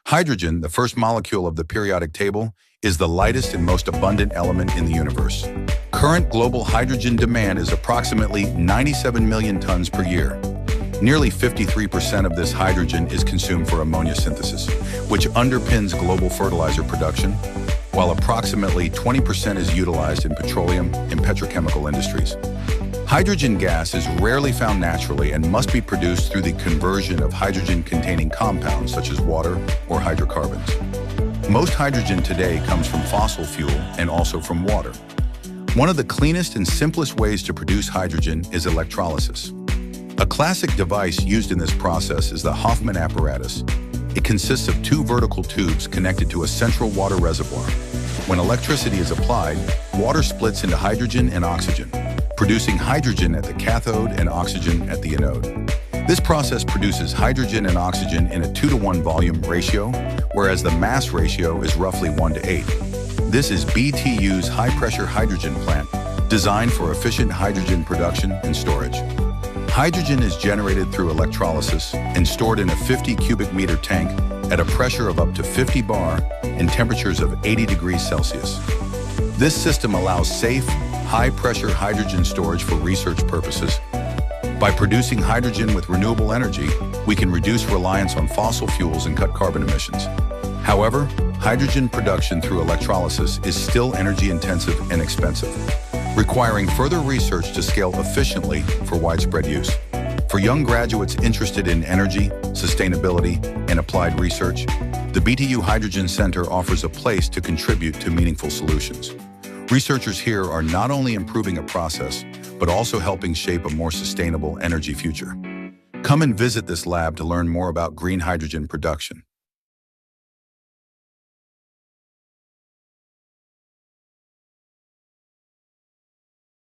Hydrogen, the first molecule of the periodic table, is the lightest and most abundant element in the universe. Current global hydrogen demand is approximately 97 million tons per year. Nearly 53% of this hydrogen is consumed for ammonia synthesis, which underpins global fertilizer production, while approximately 20% is utilized in petroleum and petrochemical industries. Hydrogen gas is rarely found naturally and must be produced through the conversion of hydrogen-containing compounds such as water or hydrocarbons. Most hydrogen today comes from fossil fuel and also from water. One of the cleanest and simplest ways to produce hydrogen is electrolysis. A classic device used in this process is the Hoffman apparatus. It consists of two vertical tubes connected to a central water reservoir. When electricity is applied, water splits into hydrogen and oxygen, producing hydrogen at the cathode and oxygen at the anode. This process produces hydrogen and oxygen in a 2-to-1 volume ratio, whereas the mass ratio is roughly 1-to-8. This is BTU's high-pressure hydrogen plant, designed for efficient hydrogen production and storage. Hydrogen is generated through electrolysis and stored in a 50 cubic meter tank at a pressure of up to 50 bar and temperatures of 80 degrees Celsius. This system allows safe, high-pressure hydrogen storage for research purposes. By producing hydrogen with renewable energy, we can reduce reliance on fossil fuels and cut carbon emissions. However, hydrogen production through electrolysis is still energy-intensive and expensive, requiring further research to scale efficiently for widespread use. For young graduates interested in energy, sustainability, and applied research, the BTU Hydrogen Center offers a place to contribute to meaningful solutions. Researchers here are not only improving a process, but also helping shape a more sustainable energy future. Come and visit this lab to learn more about green hydrogen production.